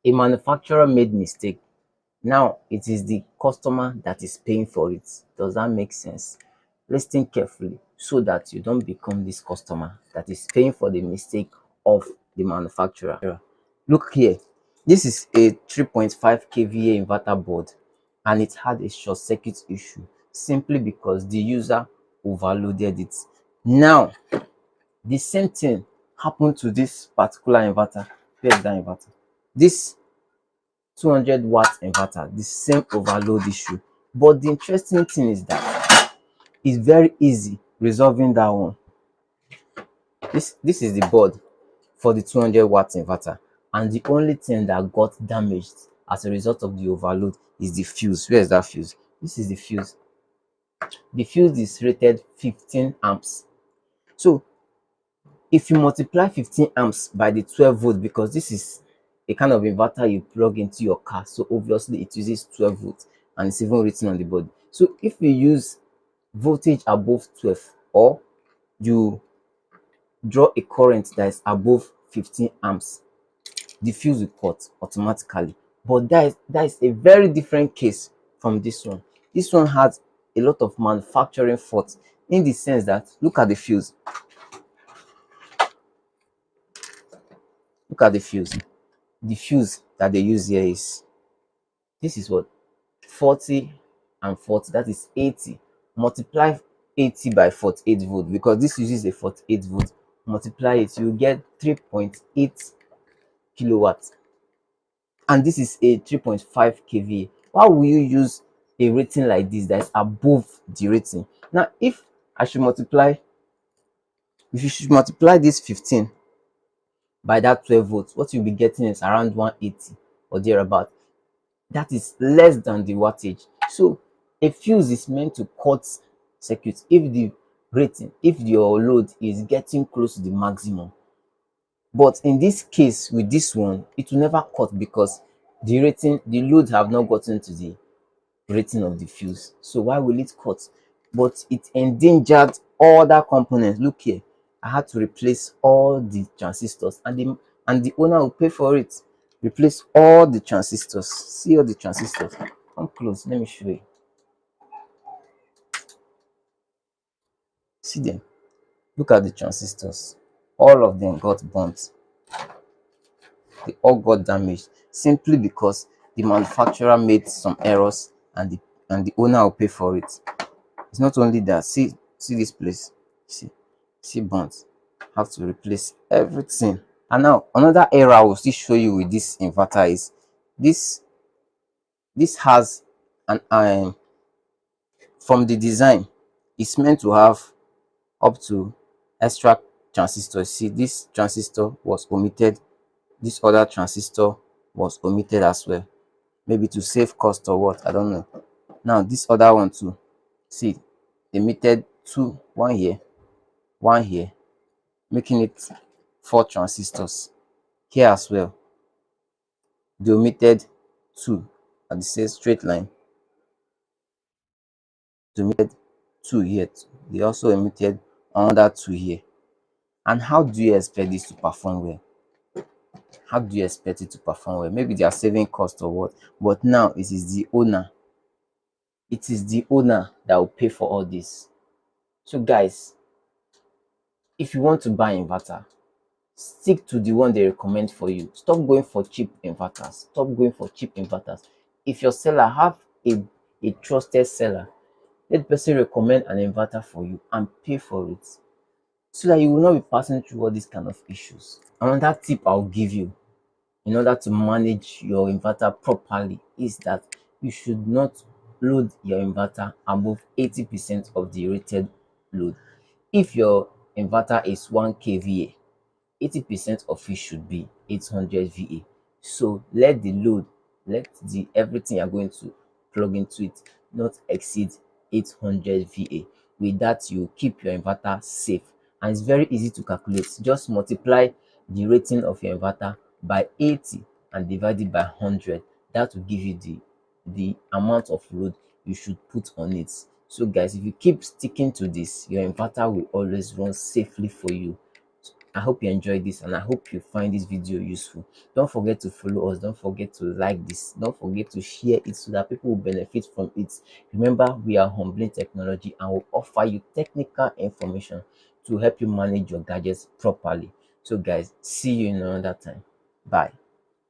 A manufacturer made mistake. Now it is the customer that is paying for it. Does that make sense? Listen carefully so that you don't become this customer that is paying for the mistake of the manufacturer. Look here. This is a 3.5 kVA inverter board, and it had a short circuit issue simply because the user overloaded it. Now, the same thing happened to this particular inverter. Where is that inverter? This 200-watt inverter, the same overload issue. But the interesting thing is that it's very easy resolving that one. This is the board for the 200-watt inverter, and the only thing that got damaged as a result of the overload is the fuse. Where is that fuse? This is the fuse. The fuse is rated 15 amps. So if you multiply 15 amps by the 12 volts, because this is a kind of inverter you plug into your car, so obviously it uses 12 volts, and it's even written on the board. So if you use voltage above 12, or you draw a current that is above 15 amps, the fuse will cut automatically. But that is a very different case from this one. This one has a lot of manufacturing faults, in the sense that, look at the fuse. Look at the fuse. The fuse that they use here is, this is what, 40 and 40, that is 80. Multiply 80 by 48 volts, because this uses a 48 volt. Multiply it, you get 3.8 kilowatts, and this is a 3.5 kVA. Why will you use a rating like this that is above the rating? Now, if you should multiply this 15 by that 12 volts, what you'll be getting is around 180 or thereabout. That is less than the wattage. So a fuse is meant to cut circuits if the rating, if your load is getting close to the maximum. But in this case, with this one, it will never cut, because the load have not gotten to the rating of the fuse. So why will it cut? But it endangered other components. Look here, I had to replace all the transistors, and the owner will pay for it. Replace all the transistors. See all the transistors. Come close, let me show you. See them. Look at the transistors. All of them got burnt. They all got damaged simply because the manufacturer made some errors, and the owner will pay for it. It's not only that. See this place. See burnt. Have to replace everything. And now another error I will still show you with this inverter is this has an from the design, it's meant to have up to extra transistors. See, this transistor was omitted, this other transistor was omitted as well, maybe to save cost or what, I don't know. Now this other one too, see, omitted two, one here, making it 4 transistors. Here as well, they omitted 2 at the same straight line. They omitted 2 here. They also omitted another 2 here. And how do you expect this to perform well? How do you expect it to perform well? Maybe they are saving cost or what, but now it is the owner. It is the owner that will pay for all this. So guys, if you want to buy inverter, stick to the one they recommend for you. Stop going for cheap inverters. If your seller have a trusted seller, let the person recommend an inverter for you and pay for it, so that you will not be passing through all these kind of issues. Another tip I'll give you in order to manage your inverter properly is that you should not load your inverter above 80% of the rated load. If your inverter is 1 kVA, 80% of it should be 800 VA. So let the everything you're going to plug into it not exceed 800 VA. With that, you keep your inverter safe, and it's very easy to calculate. Just multiply the rating of your inverter by 80 and divide it by 100. That will give you the amount of load you should put on it. So guys, if you keep sticking to this, your inverter will always run safely for you. I hope you enjoyed this and I hope you find this video useful. Don't forget to follow us. Don't forget to like this. Don't forget to share it so that people will benefit from it. Remember, we are Humbling Technology and will offer you technical information to help you manage your gadgets properly. So, guys, see you in another time. Bye.